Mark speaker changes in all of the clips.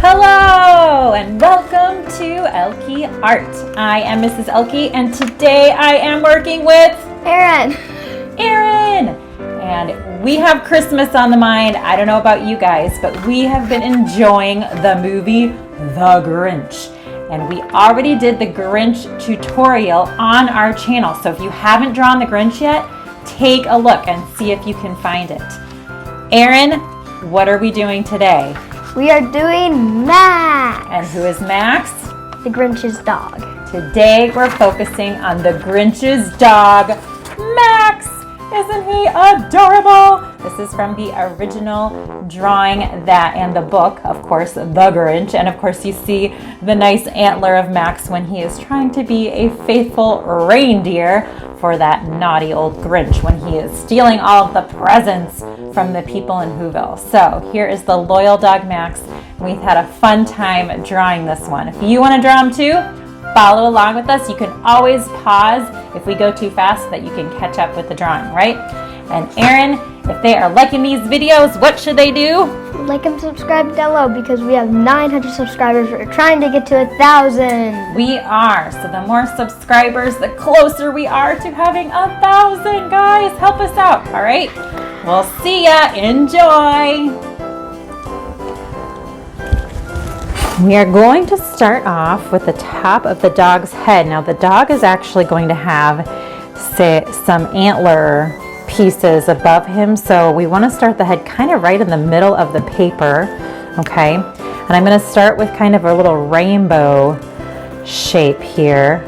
Speaker 1: Hello and welcome to Ehlke Art. I am Mrs. Ehlke and today I am working with
Speaker 2: Aaron.
Speaker 1: And we have Christmas on the mind. I don't know about you guys, but we have been enjoying the movie The Grinch. And we already did the Grinch tutorial on our channel. So if you haven't drawn the Grinch yet, take a look and see if you can find it. Aaron, what are we doing today?
Speaker 2: We are doing Max.
Speaker 1: And who is Max?
Speaker 2: The Grinch's dog.
Speaker 1: Today we're focusing on the Grinch's dog, Max. Isn't he adorable? This is from the original drawing that and the book, of course, The Grinch. And of course you see the nice antler of Max when he is trying to be a faithful reindeer for that naughty old Grinch when he is stealing all of the presents from the people in Whoville. So here is the loyal dog Max. We've had a fun time drawing this one. If you want to draw him too, follow along with us. You can always pause if we go too fast so that you can catch up with the drawing, right? And Aaron, if they are liking these videos, what should they do?
Speaker 2: Like and subscribe down below because we have 900 subscribers. We're trying to get to 1,000.
Speaker 1: We are. So the more subscribers, the closer we are to having 1,000. Guys, help us out, all right? We'll see ya. Enjoy. We are going to start off with the top of the dog's head. Now the dog is actually going to have, say, some antler pieces above him. So we want to start the head kind of right in the middle of the paper, okay? And I'm going to start with kind of a little rainbow shape here,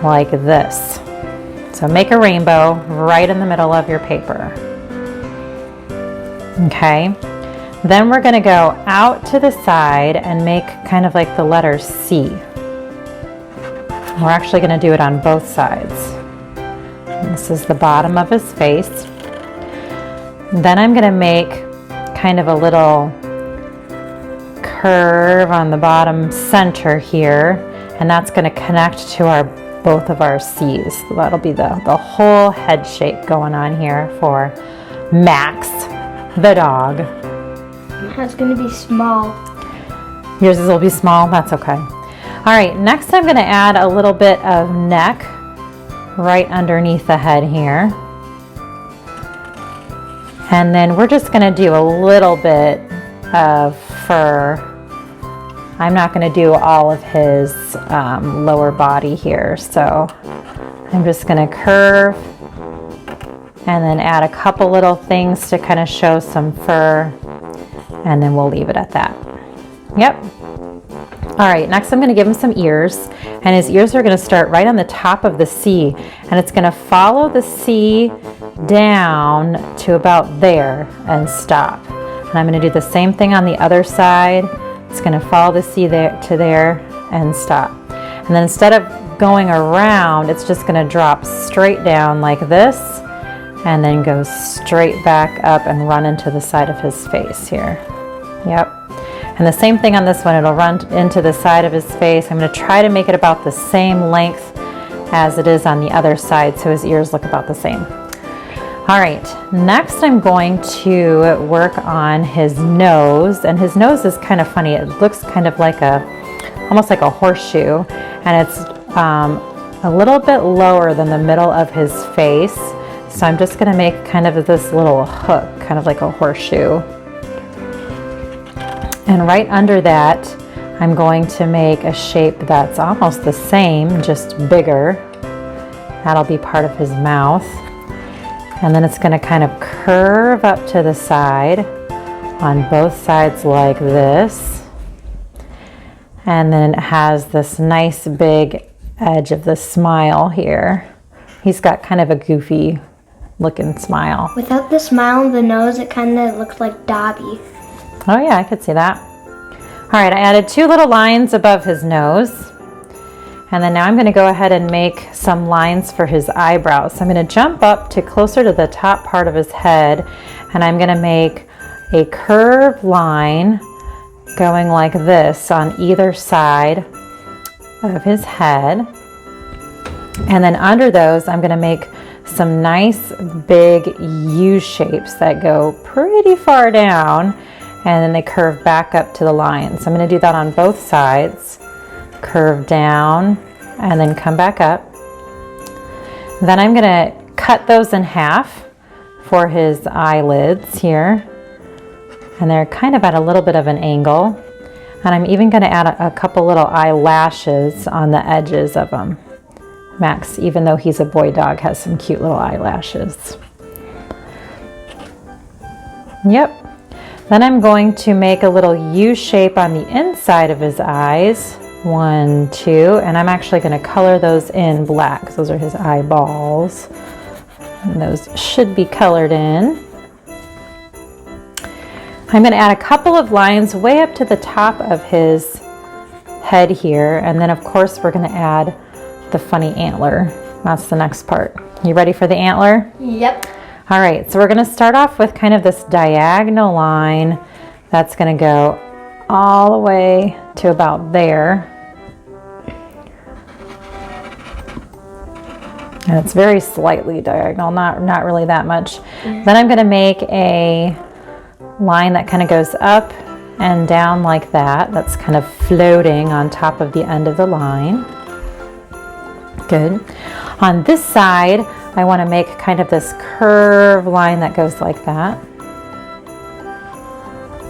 Speaker 1: like this. So make a rainbow right in the middle of your paper. Okay. Then we're going to go out to the side and make kind of like the letter C. We're actually going to do it on both sides. And this is the bottom of his face. Then I'm going to make kind of a little curve on the bottom center here, and that's going to connect to both of our C's. So that'll be the whole head shape going on here for Max, the dog.
Speaker 2: It's going to be small.
Speaker 1: Yours will be small? That's okay. All right, next I'm going to add a little bit of neck right underneath the head here. And then we're just going to do a little bit of fur. I'm not going to do all of his lower body here, so I'm just going to curve and then add a couple little things to kind of show some fur. And then we'll leave it at that. Yep. All right, next I'm going to give him some ears. And his ears are going to start right on the top of the C. And it's going to follow the C down to about there and stop. And I'm going to do the same thing on the other side. It's going to follow the C there to there and stop. And then instead of going around, it's just going to drop straight down like this. And then go straight back up and run into the side of his face here. Yep. And the same thing on this one, it'll run into the side of his face. I'm going to try to make it about the same length as it is on the other side so his ears look about the same. All right, next I'm going to work on his nose. And his nose is kind of funny. It looks kind of like almost like a horseshoe. And it's a little bit lower than the middle of his face. So I'm just going to make kind of this little hook, kind of like a horseshoe. And right under that, I'm going to make a shape that's almost the same, just bigger. That'll be part of his mouth. And then it's going to kind of curve up to the side on both sides like this. And then it has this nice big edge of the smile here. He's got kind of a goofy looking smile.
Speaker 2: Without the smile on the nose, it kind of looks like Dobby.
Speaker 1: Oh yeah, I could see that. All right, I added 2 little lines above his nose. And then now I'm going to go ahead and make some lines for his eyebrows. So I'm going to jump up to closer to the top part of his head, and I'm going to make a curved line going like this on either side of his head. And then under those, I'm going to make some nice big U shapes that go pretty far down. and then they curve back up to the line. So I'm going to do that on both sides. Curve down and then come back up. Then I'm going to cut those in half for his eyelids here. And they're kind of at a little bit of an angle. And I'm even going to add a couple little eyelashes on the edges of them. Max, even though he's a boy dog, has some cute little eyelashes. Yep. Then I'm going to make a little U shape on the inside of his eyes. 1, 2, and I'm actually going to color those in black because those are his eyeballs. And those should be colored in. I'm going to add a couple of lines way up to the top of his head here, and then of course we're going to add the funny antler. That's the next part. You ready for the antler?
Speaker 2: Yep.
Speaker 1: All right, so we're going to start off with kind of this diagonal line that's going to go all the way to about there. And it's very slightly diagonal, not really that much. Then I'm going to make a line that kind of goes up and down like that. That's kind of floating on top of the end of the line. Good. On this side, I want to make kind of this curved line that goes like that.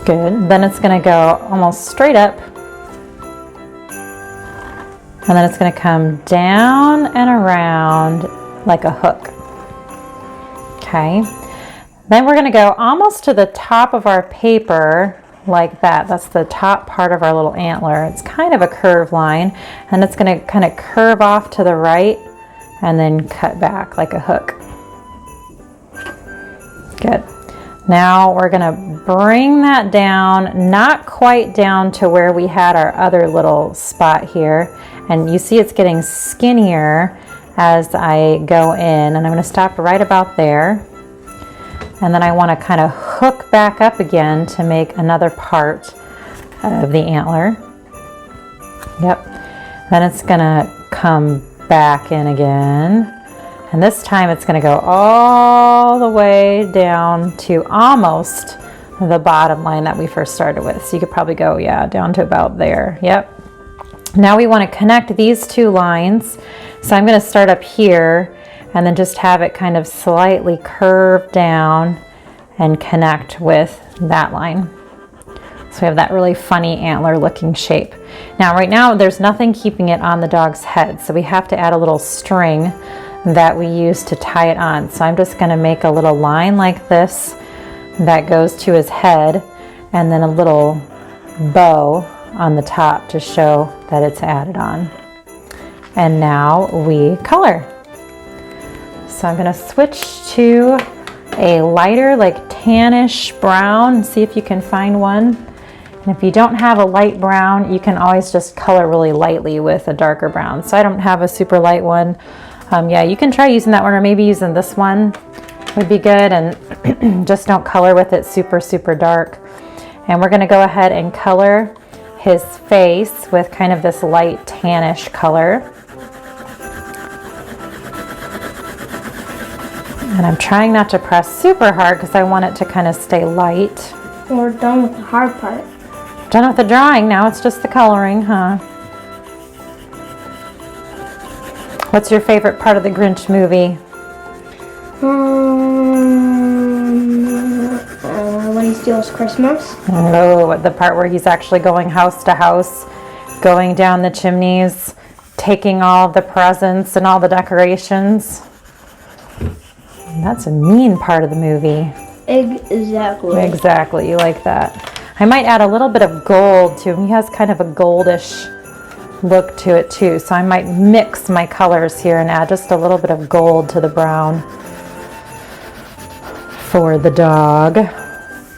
Speaker 1: Good. Then it's going to go almost straight up. And then it's going to come down and around like a hook. Okay. Then we're going to go almost to the top of our paper like that. That's the top part of our little antler. It's kind of a curved line, and it's going to kind of curve off to the right and then cut back like a hook. Good. Now we're going to bring that down, not quite down to where we had our other little spot here. And you see it's getting skinnier as I go in, and I'm going to stop right about there. And then I want to kind of hook back up again to make another part of the antler. Yep. Then it's going to come back in again. And this time it's going to go all the way down to almost the bottom line that we first started with. So you could probably go, yeah, down to about there. Yep. Now we want to connect these two lines. So I'm going to start up here and then just have it kind of slightly curve down and connect with that line. So we have that really funny antler looking shape. Now right now there's nothing keeping it on the dog's head, so we have to add a little string that we use to tie it on. So I'm just going to make a little line like this that goes to his head, and then a little bow on the top to show that it's added on. And now we color. So I'm going to switch to a lighter, like tannish brown, and see if you can find one. And if you don't have a light brown, you can always just color really lightly with a darker brown. So I don't have a super light one. Yeah, you can try using that one, or maybe using this one would be good, and just don't color with it super dark. And we're going to go ahead and color his face with kind of this light tannish color. And I'm trying not to press super hard because I want it to kind of stay light.
Speaker 2: We're done with the hard part.
Speaker 1: Done with the drawing, now it's just the coloring, huh? What's your favorite part of the Grinch movie?
Speaker 2: When he steals Christmas.
Speaker 1: Oh, the part where he's actually going house to house, going down the chimneys, taking all the presents and all the decorations. That's a mean part of the movie.
Speaker 2: Exactly.
Speaker 1: Exactly, you like that. I might add a little bit of gold to him. He has kind of a goldish look to it too, so I might mix my colors here and add just a little bit of gold to the brown for the dog,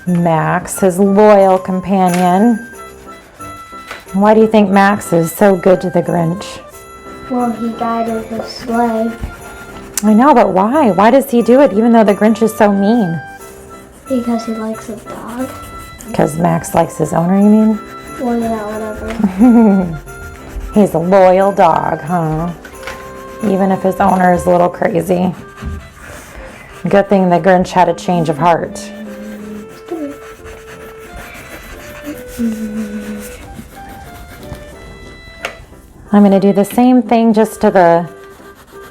Speaker 1: Max, his loyal companion. Why do you think Max is so good to the Grinch?
Speaker 2: Well, he guided his sleigh.
Speaker 1: I know, but why? Why does he do it even though the Grinch is so mean?
Speaker 2: Because he likes his dog.
Speaker 1: Because Max likes his owner, you mean?
Speaker 2: Well, yeah, whatever.
Speaker 1: He's a loyal dog, huh? Even if his owner is a little crazy. Good thing the Grinch had a change of heart. I'm going to do the same thing just to the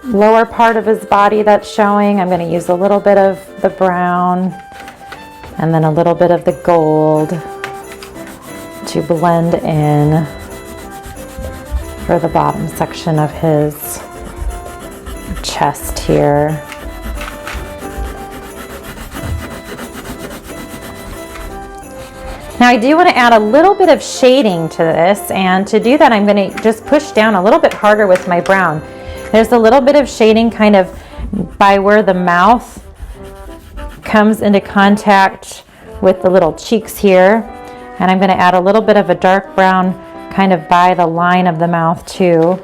Speaker 1: lower part of his body that's showing. I'm going to use a little bit of the brown and then a little bit of the gold to blend in for the bottom section of his chest here. Now I do want to add a little bit of shading to this, and to do that I'm going to just push down a little bit harder with my brown. There's a little bit of shading kind of by where the mouth comes into contact with the little cheeks here, and I'm going to add a little bit of a dark brown kind of by the line of the mouth too,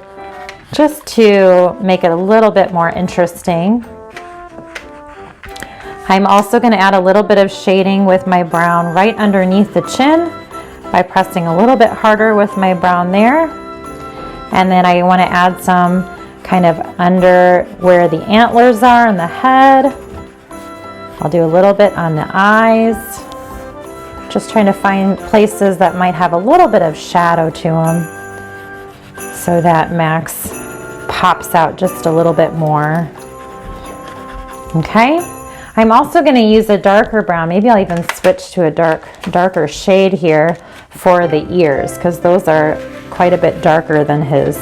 Speaker 1: just to make it a little bit more interesting. I'm also going to add a little bit of shading with my brown right underneath the chin by pressing a little bit harder with my brown there. And then I want to add some kind of under where the antlers are and the head. I'll do a little bit on the eyes. Just trying to find places that might have a little bit of shadow to them so that Max pops out just a little bit more. Okay, I'm also going to use a darker brown. Maybe I'll even switch to a darker shade here for the ears, because those are quite a bit darker than his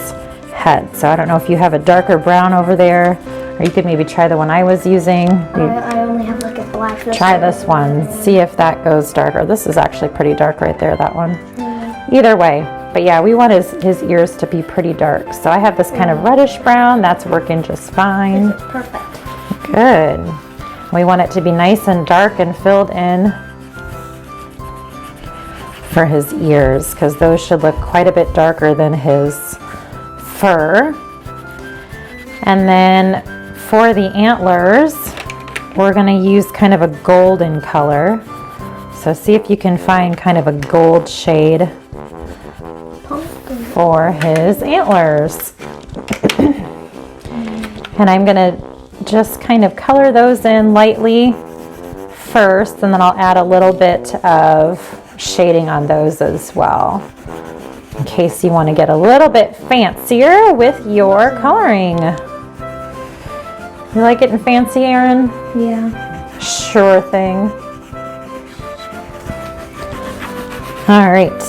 Speaker 1: head. So I don't know if you have a darker brown over there, or you could maybe try the one I was using.
Speaker 2: I only have like a black.
Speaker 1: Try this one, see if that goes darker. This is actually pretty dark right there, that one. Either way, but yeah, we want his ears to be pretty dark. So I have this kind of reddish brown, that's working just fine.
Speaker 2: This is perfect.
Speaker 1: Good. We want it to be nice and dark and filled in for his ears, because those should look quite a bit darker than his fur. And then for the antlers, we're going to use kind of a golden color. So see if you can find kind of a gold shade for his antlers. And I'm going to just kind of color those in lightly first, and then I'll add a little bit of shading on those as well, in case you want to get a little bit fancier with your coloring. You like getting fancy, Erin?
Speaker 2: Yeah.
Speaker 1: Sure thing. All right.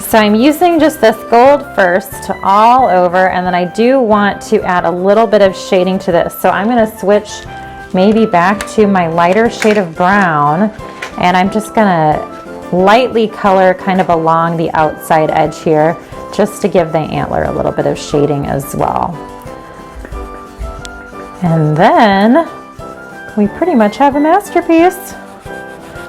Speaker 1: So I'm using just this gold first all over, and then I do want to add a little bit of shading to this. So I'm going to switch maybe back to my lighter shade of brown, and I'm just going to lightly color kind of along the outside edge here, just to give the antler a little bit of shading as well. And then we pretty much have a masterpiece.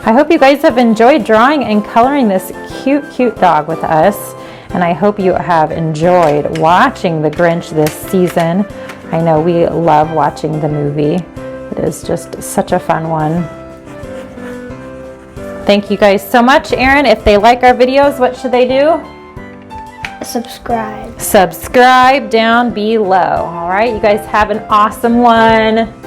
Speaker 1: I hope you guys have enjoyed drawing and coloring this cute dog with us, and I hope you have enjoyed watching The Grinch this season. I know we love watching the movie. It is just such a fun one. Thank you guys so much. Erin, if they like our videos, what should they do?
Speaker 2: Subscribe.
Speaker 1: Subscribe down below. All right, you guys have an awesome one.